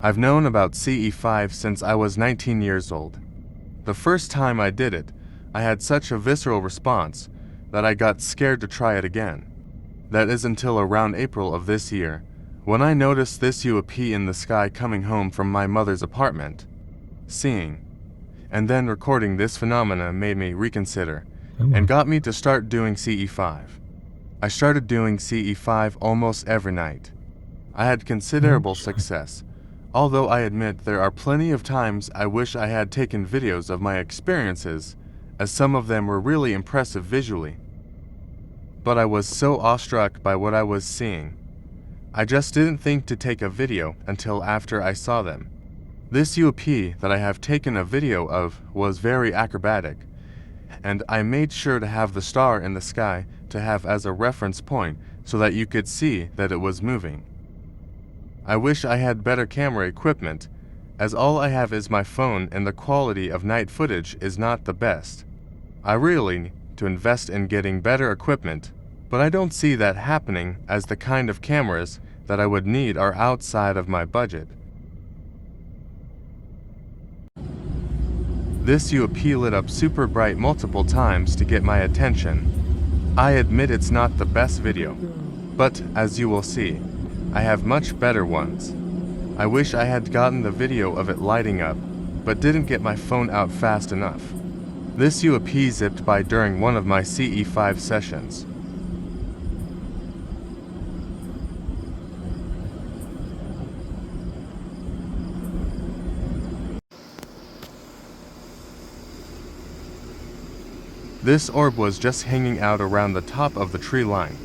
I've known about CE5 since I was 19 years old. The first time I did it, I had such a visceral response that I got scared to try it again. That is until around April of this year, when I noticed this UAP in the sky coming home from my mother's apartment. Seeing and then recording this phenomena made me reconsider and got me to start doing CE5. I started doing CE5 almost every night. I had considerable success, although I admit there are plenty of times I wish I had taken videos of my experiences, as some of them were really impressive visually. But I was so awestruck by what I was seeing, I just didn't think to take a video until after I saw them. This UAP that I have taken a video of was very acrobatic, and I made sure to have the star in the sky to have as a reference point so that you could see that it was moving. I wish I had better camera equipment, as all I have is my phone and the quality of night footage is not the best. I really need to invest in getting better equipment, but I don't see that happening as the kind of cameras that I would need are outside of my budget. This UAP lit up super bright multiple times to get my attention. I admit it's not the best video, but as you will see, I have much better ones. I wish I had gotten the video of it lighting up, but didn't get my phone out fast enough. This UAP zipped by during one of my CE5 sessions. This orb was just hanging out around the top of the tree line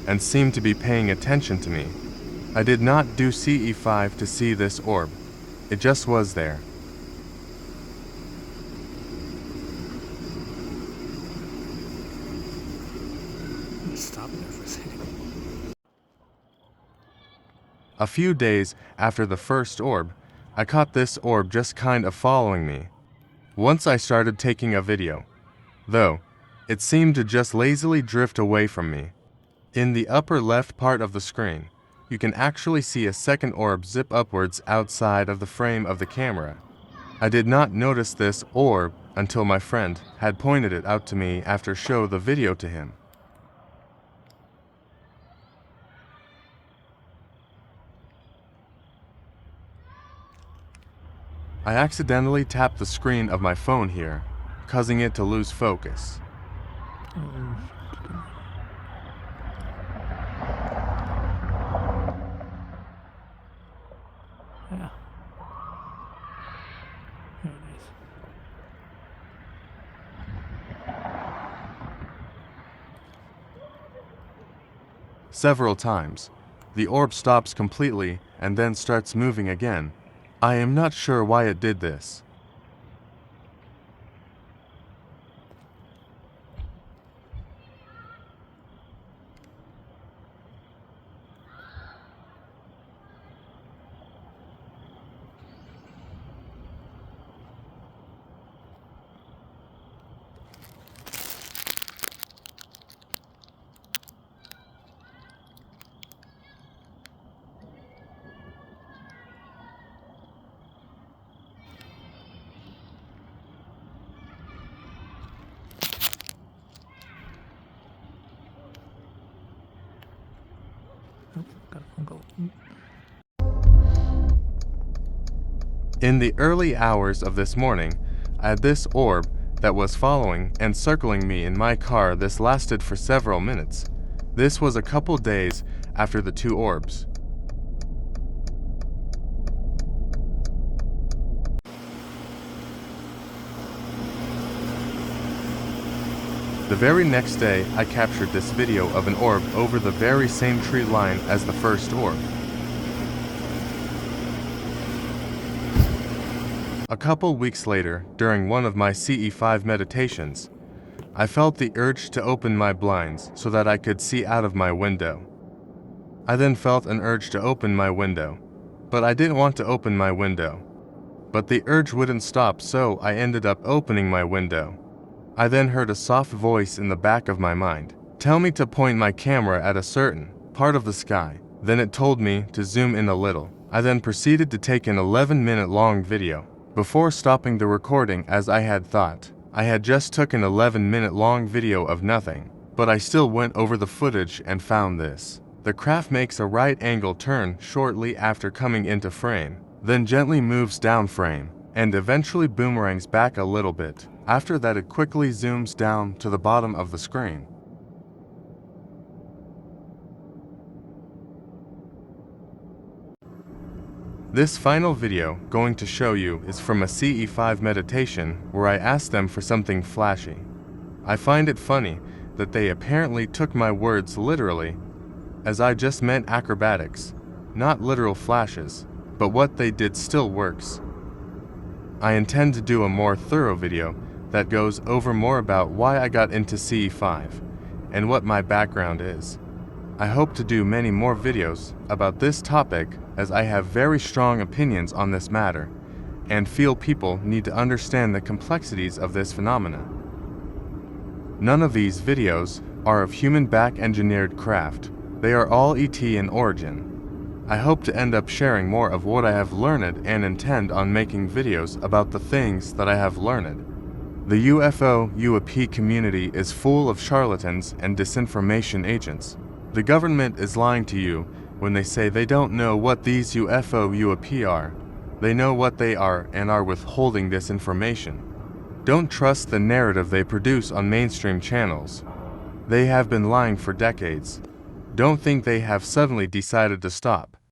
and seemed to be paying attention to me. I did not do CE5 to see this orb. It just was there. Stop there for a second. A few days after the first orb, I caught this orb just kind of following me. Once I started taking a video, though, it seemed to just lazily drift away from me. In the upper left part of the screen, you can actually see a second orb zip upwards outside of the frame of the camera. I did not notice this orb until my friend had pointed it out to me after showing the video to him. I accidentally tapped the screen of my phone here, causing it to lose focus. Yeah. Very nice. Several times, the orb stops completely and then starts moving again. I am not sure why it did this. Oh, got a phone call. In the early hours of this morning, I had this orb that was following and circling me in my car. This lasted for several minutes. This was a couple days after the two orbs. The very next day, I captured this video of an orb over the very same tree line as the first orb. A couple weeks later, during one of my CE5 meditations, I felt the urge to open my blinds so that I could see out of my window. I then felt an urge to open my window, but I didn't want to open my window. But the urge wouldn't stop, so I ended up opening my window. I then heard a soft voice in the back of my mind tell me to point my camera at a certain part of the sky. Then it told me to zoom in a little. I then proceeded to take an 11-minute long video, before stopping the recording as I had thought. I had just took an 11-minute long video of nothing, but I still went over the footage and found this. The craft makes a right angle turn shortly after coming into frame, then gently moves down frame, and eventually boomerangs back a little bit. After that, it quickly zooms down to the bottom of the screen. This final video going to show you is from a CE5 meditation where I asked them for something flashy. I find it funny that they apparently took my words literally, as I just meant acrobatics, not literal flashes, but what they did still works. I intend to do a more thorough video that goes over more about why I got into CE5 and what my background is. I hope to do many more videos about this topic as I have very strong opinions on this matter and feel people need to understand the complexities of this phenomena. None of these videos are of human back-engineered craft. They are all ET in origin. I hope to end up sharing more of what I have learned and intend on making videos about the things that I have learned. The UFO UAP community is full of charlatans and disinformation agents. The government is lying to you when they say they don't know what these UFO UAP are. They know what they are and are withholding this information. Don't trust the narrative they produce on mainstream channels. They have been lying for decades. Don't think they have suddenly decided to stop.